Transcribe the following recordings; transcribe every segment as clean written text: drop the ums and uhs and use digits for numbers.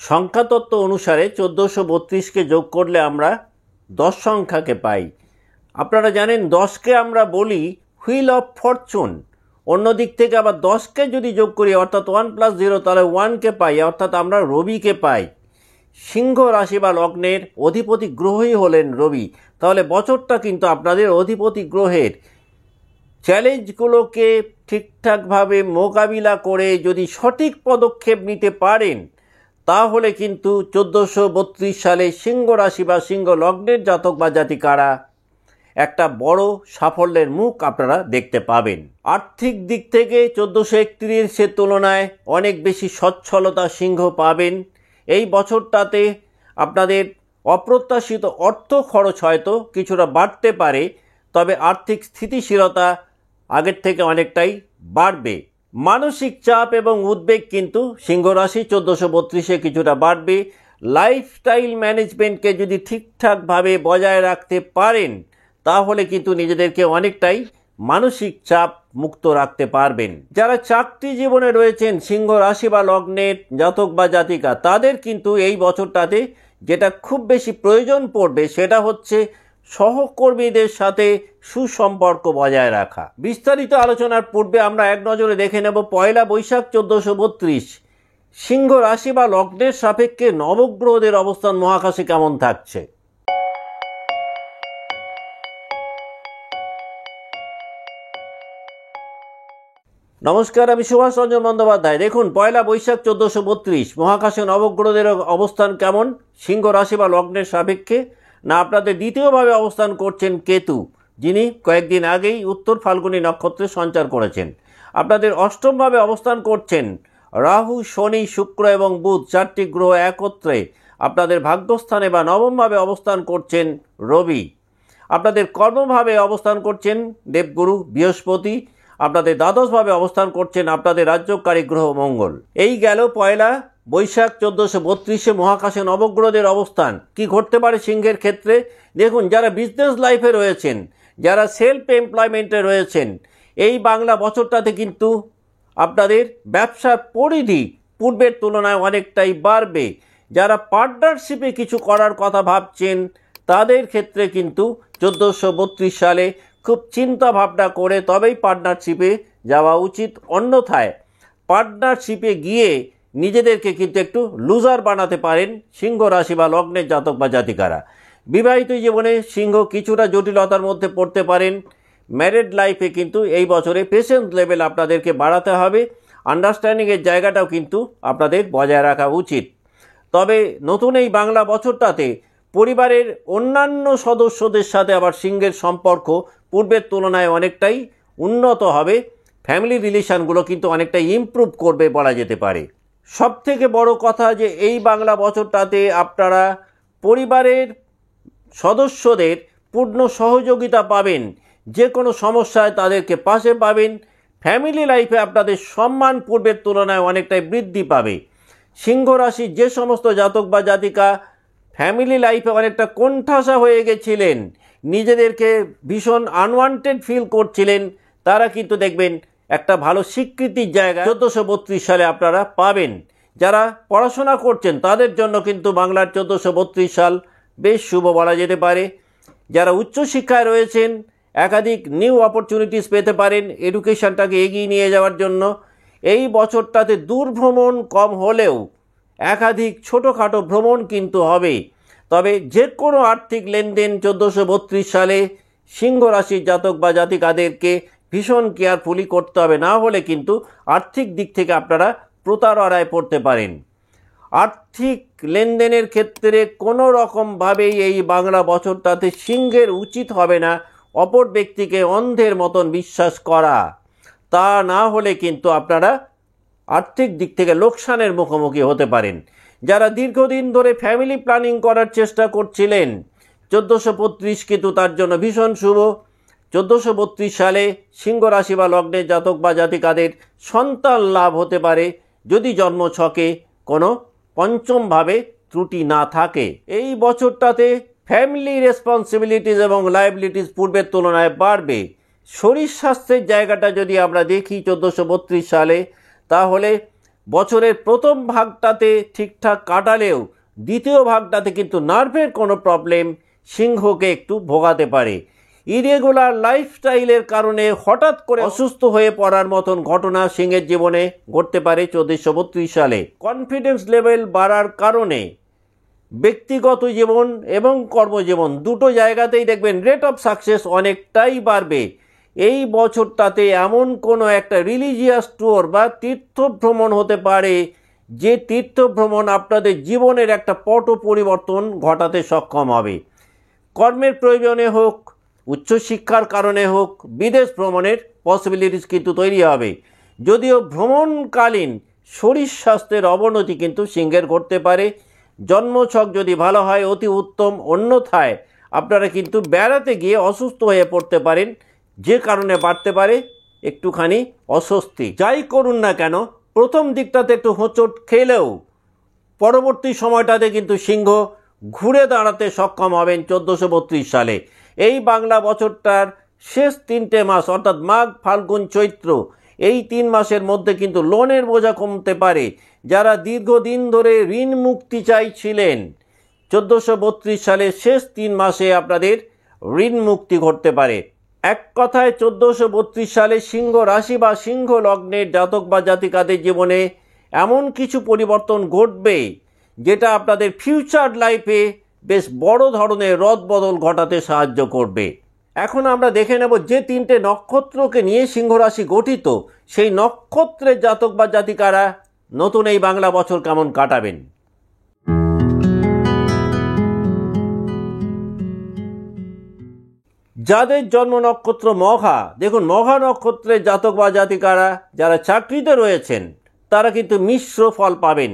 সংখ্যাতত্ত্ব অনুসারে 1432কে যোগ করলে আমরা 10 সংখ্যাকে পাই। আপনারা জানেন 10কে আমরা বলি হুইল অফ ফরচুন। অন্য দিক থেকে আবার 10কে যদি যোগ করি অর্থাৎ 1 + 0 তাহলে 1কে পাই, অর্থাৎ আমরা রবিকে পাই। সিংহ রাশি বা লগ্নের অধিপতি গ্রহই হলেন রবি। তাহলে বছরটা কিন্তু আপনাদের অধিপতি গ্রহের চ্যালেঞ্জগুলোকে ঠিকঠাকভাবে মোকাবিলা করে যদি সঠিক পদক্ষেপ নিতে পারেন তাহলে কিন্তু 1432 সালে সিংহ রাশি বা সিংহ লগ্নের জাতক বা জাতিকারা একটা বড় সাফল্যের মুখ আপনারা দেখতে পাবেন। আর্থিক দিক থেকে 1431-এর তুলনায় অনেক বেশি সচ্ছলতা সিংহ পাবেন। এই বছরটাতে আপনাদের অপ্রত্যাশিত অর্থ খরচ হয়তো কিছুটা বাড়তে পারে, তবে আর্থিক স্থিতিশীলতা আগের থেকে অনেকটাই বাড়বে। মানসিক চাপ এবং উদ্বেগ কিন্তু সিংহ রাশি 1432-এ কিছুটা বাড়বে। লাইফস্টাইল ম্যানেজমেন্টকে যদি ঠিকঠাকভাবে বজায় রাখতে পারেন তাহলে কিন্তু নিজেদেরকে অনেকটাই মানসিক চাপ মুক্ত রাখতে পারবেন। যারা চাকরি জীবনে রয়েছেন সিংহ রাশি বা লগ্নের জাতক বা জাতিকা, তাদের কিন্তু এই বছরটাতে যেটা খুব বেশি প্রয়োজন পড়বে সেটা হচ্ছে সহকর্মীদের সাথে সুসম্পর্ক বজায় রাখা। বিস্তারিত আলোচনার পূর্বে আমরা এক নজরে দেখে নেব পয়লা বৈশাখ 1432 সিংহ রাশি বা লগ্নের সাপেক্ষে নবগ্রহদের অবস্থান মহাকাশে কেমন থাকছে। নমস্কার, আমি সুভাষ রঞ্জন বন্দ্যোপাধ্যায়। দেখুন পয়লা বৈশাখ 1432 মহাকাশে নবগ্রহদের অবস্থান কেমন সিংহ রাশি বা লগ্নের সাপেক্ষে। না, আপনাদের দ্বিতীয়ভাবে অবস্থান করছেন কেতু, যিনি কয়েকদিন আগেই উত্তর ফাল্গুনী নক্ষত্রে সঞ্চার করেছেন। আপনাদের অষ্টমভাবে অবস্থান করছেন রাহু, শনি, শুক্র এবং বুধ, 4টি গ্রহ একত্রে। আপনাদের ভাগ্যস্থানে বা নবমভাবে অবস্থান করছেন রবি। আপনাদের কর্মভাবে অবস্থান করছেন দেবগুরু বৃহস্পতি। আপনাদের দ্বাদশভাবে অবস্থান করছেন আপনাদের রাজ্যকারী গ্রহ মঙ্গল। এই গেল পয়লা বৈশাখ 1432-এ মহাকাশে নবগ্রহদের অবস্থান। কি ঘটতে পারে সিংহের ক্ষেত্রে? দেখুন, যারা বিজনেস লাইফে রয়েছেন, যারা সেলফ এমপ্লয়মেন্টে রয়েছেন, এই বাংলা বছরটাতে কিন্তু আপনাদের ব্যবসার পরিধি পূর্বের তুলনায় অনেকটাই বাড়বে। যারা পার্টনারশিপে কিছু করার কথা ভাবছেন তাদের ক্ষেত্রে কিন্তু 1432 সালে খুব চিন্তা ভাবনা করে তবেই পার্টনারশিপে যাওয়া উচিত। অন্যথায় পার্টনারশিপে গিয়ে নিজেদেরকে কিন্তু একটু লুজার বানাতে পারেন সিংহ রাশি বা লগ্নের জাতক বা জাতিকারা। বিবাহিত জীবনে সিংহ কিছুটা জটিলতার মধ্যে পড়তে পারেন। ম্যারিড লাইফে কিন্তু এই বছরে পেশেন্স লেভেল আপনাদেরকে বাড়াতে হবে। আন্ডারস্ট্যান্ডিংয়ের জায়গাটাও কিন্তু আপনাদের বজায় রাখা উচিত। তবে নতুন এই বাংলা বছরটাতে পরিবারের অন্যান্য সদস্যদের সাথে আবার সিংহের সম্পর্ক পূর্বের তুলনায় অনেকটাই উন্নত হবে। ফ্যামিলি রিলেশনগুলো কিন্তু অনেকটাই ইমপ্রুভ করবে বলা যেতে পারে। সবথেকে বড় কথা যে এই বাংলা বছরটাতে আপনারা পরিবারের সদস্যদের পূর্ণ সহযোগিতা পাবেন। যে কোনো সমস্যায় তাদেরকে পাশে পাবেন। ফ্যামিলি লাইফে আপনাদের সম্মান পূর্বের তুলনায় অনেকটাই বৃদ্ধি পাবে। সিংহ রাশির যে সমস্ত জাতক বা জাতিকা ফ্যামিলি লাইফে অনেকটা কোণঠাসা হয়ে গেছিলেন, নিজেদেরকে ভীষণ আনওয়ান্টেড ফিল করছিলেন, তারা কিন্তু দেখবেন একটা ভালো স্বীকৃতির জায়গা 1432 সালে আপনারা পাবেন। যারা পড়াশোনা করছেন তাদের জন্য কিন্তু বাংলার 1432 সাল বেশ শুভ বলা যেতে পারে। যারা উচ্চশিক্ষায় রয়েছেন একাধিক নিউ অপরচুনিটিস পেতে পারেন এডুকেশনটাকে এগিয়ে নিয়ে যাওয়ার জন্য। এই বছরটাতে দূরভ্রমণ কম হলেও একাধিক ছোটোখাটো ভ্রমণ কিন্তু হবে। তবে যে কোনো আর্থিক লেনদেন 1432 সালে সিংহ রাশির জাতক বা জাতিকাদেরকে ভীষণ কেয়ারফুলি করতে হবে, না হলে কিন্তু আর্থিক দিক থেকে আপনারা প্রতারণায় পড়তে পারেন। আর্থিক লেনদেনের ক্ষেত্রে কোনো রকমভাবেই এই বাংলা বছরটাতে সিংহের উচিত হবে না অপর ব্যক্তিকে অন্ধের মতন বিশ্বাস করা। তা না হলে কিন্তু আপনারা আর্থিক দিক থেকে লোকসানের মুখোমুখি হতে পারেন। যারা দীর্ঘদিন ধরে ফ্যামিলি প্ল্যানিং করার চেষ্টা করছিলেন 1432 কিন্তু তার জন্য ভীষণ শুভ। 1432 সালে সিংহ রাশি বা লগ্নের জাতক বা জাতিকাদের সন্তান লাভ হতে পারে যদি জন্মছকে কোনো পঞ্চমভাবে ত্রুটি না থাকে। এই বছরটাতে ফ্যামিলি রেসপন্সিবিলিটিস এবং লায়াবিলিটিস পূর্বের তুলনায় বাড়বে। শরীর স্বাস্থ্যের জায়গাটা যদি আমরা দেখি 1432 সালে, তাহলে বছরের প্রথম ভাগটাতে ঠিকঠাক কাটালেও দ্বিতীয় ভাগটাতে কিন্তু নার্ভের কোনো প্রবলেম সিংহকে একটু ভোগাতে পারে। ইরেগুলার লাইফস্টাইলের কারণে হঠাৎ করে অসুস্থ হয়ে পড়ার মতন ঘটনা সিংহের জীবনে ঘটতে পারে 1432 সালে। কনফিডেন্স লেভেল বাড়ার কারণে ব্যক্তিগত জীবন এবং কর্মজীবন দুটো জায়গাতেই দেখবেন রেট অফ সাকসেস অনেকটাই বাড়বে। এই বছরটাতে এমন কোনো একটা রিলিজিয়াস ট্যুর বা তীর্থ ভ্রমণ হতে পারে, যে তীর্থ ভ্রমণ আপনাদের জীবনের একটা পট পরিবর্তন ঘটাতে সক্ষম হবে। কর্মের প্রয়োজনে হোক, উচ্চশিক্ষার কারণে হোক, বিদেশ ভ্রমণের পসিবিলিটিস কিন্তু তৈরি হবে। যদিও ভ্রমণকালীন শরীর স্বাস্থ্যের অবনতি কিন্তু সিংহের ঘটতে পারে। জন্মছক যদি ভালো হয় অতি উত্তম, অন্যথায় আপনারা কিন্তু বেড়াতে গিয়ে অসুস্থ হয়ে পড়তে পারেন, যে কারণে বাড়তে পারে একটুখানি অস্বস্তি। যাই করুন না কেন, প্রথম দিকটাতে একটু হোঁচট খেলেও পরবর্তী সময়টাতে কিন্তু সিংহ ঘুরে দাঁড়াতে সক্ষম হবেন 1432 সালে। এই বাংলা বছরটার শেষ 3টে মাস অর্থাৎ মাঘ, ফাল্গুন, চৈত্র, এই 3 মাসের মধ্যে কিন্তু লোনের বোঝা কমতে পারে। যারা দীর্ঘদিন ধরে ঋণ মুক্তি চাইছিলেন, 1432 সালের শেষ 3 মাসে আপনাদের ঋণ মুক্তি ঘটতে পারে। এক কথায় 1432 সালে সিংহ রাশি বা সিংহ লগ্নের জাতক বা জাতিকাদের জীবনে এমন কিছু পরিবর্তন ঘটবে যেটা আপনাদের ফিউচার লাইফে বেশ বড় ধরনের রদবদল ঘটাতে সাহায্য করবে। এখন আমরা দেখে নেব যে 3টে নক্ষত্রকে নিয়ে সিংহ রাশি গঠিত, সেই নক্ষত্রের জাতক বা জাতিকারা নতুন এই বাংলা বছর কেমন কাটাবেন। যাদের জন্ম নক্ষত্র মঘা, দেখুন মঘা নক্ষত্রের জাতক বা জাতিকারা যারা চাকরিতে রয়েছেন তারা কিন্তু মিশ্র ফল পাবেন।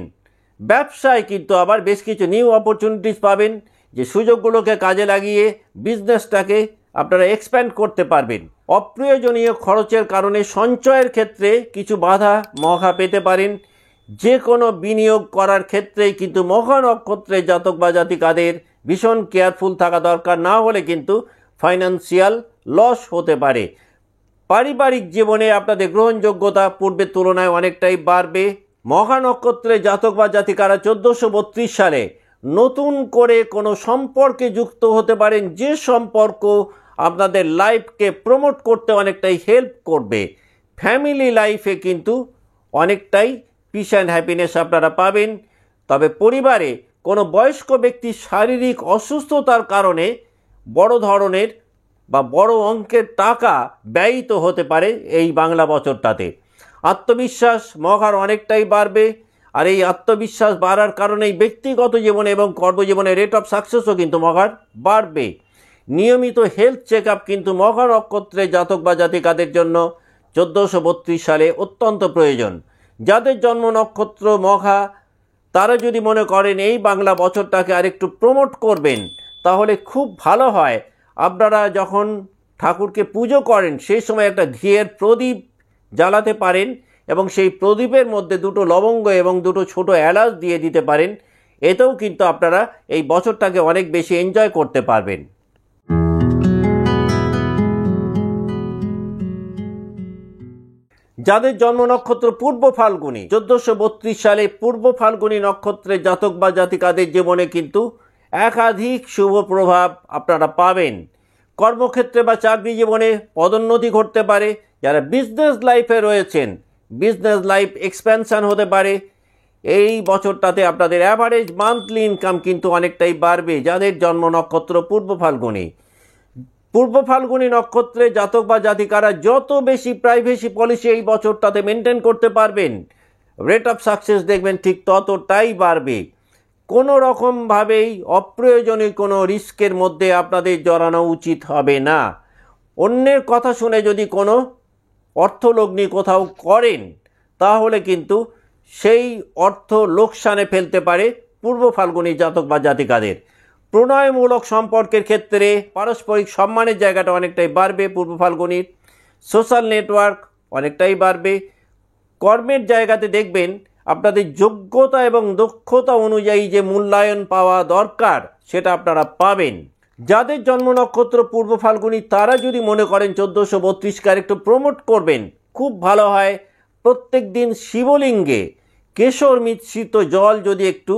ব্যবসায় কিন্তু আবার বেশ কিছু নিউ অপরচুনিটিস পাবেন, যে সুযোগগুলোকে কাজে লাগিয়ে বিজনেসটাকে আপনারা এক্সপ্যান্ড করতে পারবেন। অপ্রয়োজনীয় খরচের কারণে সঞ্চয়ের ক্ষেত্রে কিছু বাধা মঘা পেতে পারেন। যে কোনো বিনিয়োগ করার ক্ষেত্রেই কিন্তু মঘা নক্ষত্রের জাতক বা জাতিকাদের ভীষণ কেয়ারফুল থাকা দরকার, না হলে কিন্তু ফাইন্যান্সিয়াল লস হতে পারে। পারিবারিক জীবনে আপনাদের গ্রহণযোগ্যতা পূর্বের তুলনায় অনেকটাই বাড়বে। মঘা নক্ষত্রের জাতক বা জাতিকারা 1432 সালে নতুন করে কোনো সম্পর্কে যুক্ত হতে পারেন, যে সম্পর্ক আপনাদের লাইফকে প্রমোট করতে অনেকটাই হেল্প করবে। ফ্যামিলি লাইফে কিন্তু অনেকটাই পিস অ্যান্ড হ্যাপিনেস আপনারা পাবেন। তবে পরিবারে কোনো বয়স্ক ব্যক্তির শারীরিক অসুস্থতার কারণে বড় ধরনের বা বড় অঙ্কের টাকা ব্যয়িত হতে পারে এই বাংলা বছরটাতে। আত্মবিশ্বাস মঘার অনেকটাই বাড়বে, আর এই আত্মবিশ্বাস বাড়ার কারণেই ব্যক্তিগত জীবনে এবং কর্মজীবনে রেট অফ সাকসেসও কিন্তু মঘার বাড়বে। নিয়মিত হেলথ চেক আপ কিন্তু মঘা নক্ষত্রের জাতক বা জাতিকাদের জন্য 1432 সালে অত্যন্ত প্রয়োজন। যাদের জন্ম নক্ষত্র মঘা, তারা যদি মনে করেন এই বাংলা বছরটাকে আরেকটু প্রমোট করবেন, তাহলে খুব ভালো হয় আপনারা যখন ঠাকুরকে পুজো করেন সেই সময় একটা ঘিয়ের প্রদীপ জ্বালাতে পারেন, এবং সেই প্রদীপের মধ্যে 2টো লবঙ্গ এবং 2টো ছোটো এলাচ দিয়ে দিতে পারেন। এতেও কিন্তু আপনারা এই বছরটাকে অনেক বেশি এনজয় করতে পারবেন। যাদের জন্ম নক্ষত্র পূর্ব ফাল্গুনী, 1432 সালে পূর্ব ফাল্গুনী নক্ষত্রের জাতক বা জাতিকাদের জীবনে কিন্তু একাধিক শুভ প্রভাব আপনারা পাবেন। কর্মক্ষেত্রে বা চাকরি জীবনে পদোন্নতি ঘটতে পারে। যারা বিজনেস লাইফে রয়েছেন, বিজনেস লাইফ এক্সপ্যানশন হতে পারে। এই বছরটাতে আপনাদের অ্যাভারেজ মান্থলি ইনকাম কিন্তু অনেকটাই বাড়বে। যাদের জন্ম নক্ষত্র পূর্ব ফাল্গুনী, পূর্ব ফাল্গুনী নক্ষত্রে জাতক বা জাতিকারা যত বেশি প্রাইভেসি পলিসি এই বছরটাতে মেনটেন করতে পারবেন, রেট অফ সাকসেস দেখবেন ঠিক ততটাই বাড়বে। কোনো রকমভাবেই অপ্রয়োজনীয় কোনো রিস্কের মধ্যে আপনাদের জড়ানো উচিত হবে না। অন্যের কথা শুনে যদি কোনো অর্থলগ্নি কোথাও করেন, তাহলে কিন্তু সেই অর্থ লোকসানে ফেলতে পারে পূর্ব ফাল্গুনী জাতক বা জাতিকাদের। প্রণয়মূলক সম্পর্কের ক্ষেত্রে পারস্পরিক সম্মানের জায়গাটা অনেকটাই বাড়বে পূর্ব ফাল্গুনীর। সোশ্যাল নেটওয়ার্ক অনেকটাই বাড়বে। কর্মের জায়গাতে দেখবেন আপনাদের যোগ্যতা এবং দক্ষতা অনুযায়ী যে মূল্যায়ন পাওয়া দরকার সেটা আপনারা পাবেন। যাদের জন্ম নক্ষত্র পূর্ব ফাল্গুনী, তারা যদি মনে করেন 1432 একটু প্রমোট করবেন, খুব ভালো হয় প্রত্যেক দিন শিবলিঙ্গে কেশর মিশ্রিত জল যদি একটু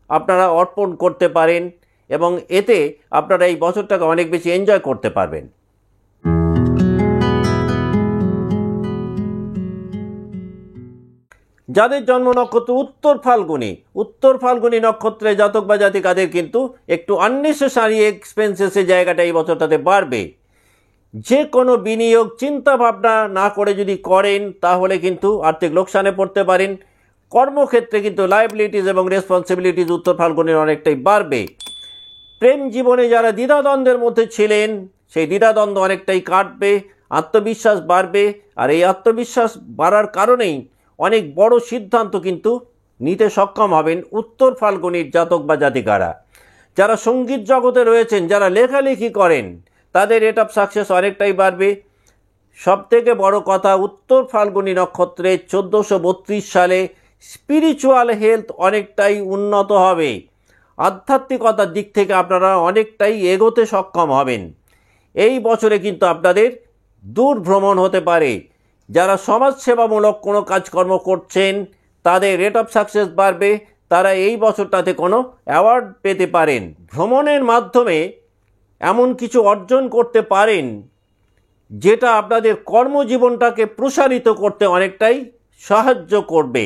আপনারা অর্পণ করতে পারেন, এবং এতে আপনারা এই বছরটাকে অনেক বেশি এনজয় করতে পারবেন। যাদের জন্ম নক্ষত্র উত্তর ফাল্গুনী নক্ষত্রে জাতক বা জাতিকাদের কিন্তু একটু আননেসেসারি এক্সপেন্সেসের জায়গাটা এই বছরটাতে বাড়বে। যে কোনো বিনিয়োগ চিন্তা ভাবনা না করে যদি করেন তাহলে কিন্তু আর্থিক লোকসানে পড়তে পারেন। কর্মক্ষেত্রে কিন্তু লায়াবিলিটিস এবং রেসপন্সিবিলিটিস উত্তর ফাল্গুনের অনেকটাই বাড়বে। প্রেম জীবনে যারা দ্বিধাদ্বন্দ্বের মধ্যে ছিলেন সেই দ্বিধাদ্বন্দ্ব অনেকটাই কাটবে, আত্মবিশ্বাস বাড়বে, আর এই আত্মবিশ্বাস বাড়ার কারণেই অনেক বড় সিদ্ধান্ত কিন্তু নিতে সক্ষম হবেন উত্তর ফাল্গুনির জাতক বা জাতিকারা। যারা সঙ্গীত জগতে রয়েছেন, যারা লেখালেখি করেন, তাদের রেট অফ সাকসেস অনেকটাই বাড়বে। সবথেকে বড় কথা, উত্তর ফাল্গুনী নক্ষত্রে 1432 সালে স্পিরিচুয়াল হেলথ অনেকটাই উন্নত হবে। আধ্যাত্মিকতার দিক থেকে আপনারা অনেকটাই এগোতে সক্ষম হবেন। এই বছরে কিন্তু আপনাদের দূর ভ্রমণ হতে পারে। যারা সমাজসেবামূলক কোনো কাজকর্ম করছেন তাদের রেট অফ সাকসেস বাড়বে, তারা এই বছরটাতে কোনো অ্যাওয়ার্ড পেতে পারেন। ভ্রমণের মাধ্যমে এমন কিছু অর্জন করতে পারেন যেটা আপনাদের কর্মজীবনটাকে প্রসারিত করতে অনেকটাই সাহায্য করবে।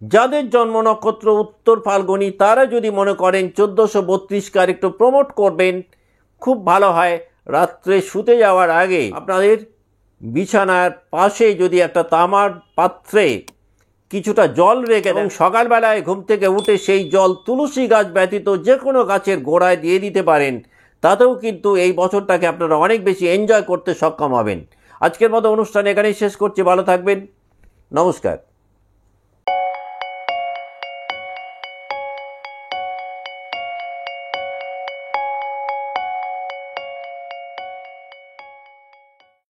যাদের জন্ম নক্ষত্র উত্তর ফাল্গুনী তারা যদি মনে করেন 1432কে আরেকটু প্রমোট করবেন, খুব ভালো হয়। রাত্রে শুতে যাওয়ার আগে আপনাদের বিছানার পাশে যদি একটা তামার পাত্রে কিছুটা জল রেখে এবং সকালবেলায় ঘুম থেকে উঠে সেই জল তুলসী গাছ ব্যতীত যে কোনো গাছের গোড়ায় দিয়ে দিতে পারেন, তাতেও কিন্তু এই বছরটাকে আপনারা অনেক বেশি এনজয় করতে সক্ষম হবেন। আজকের মতো অনুষ্ঠান এখানেই শেষ করছি। ভালো থাকবেন, নমস্কার।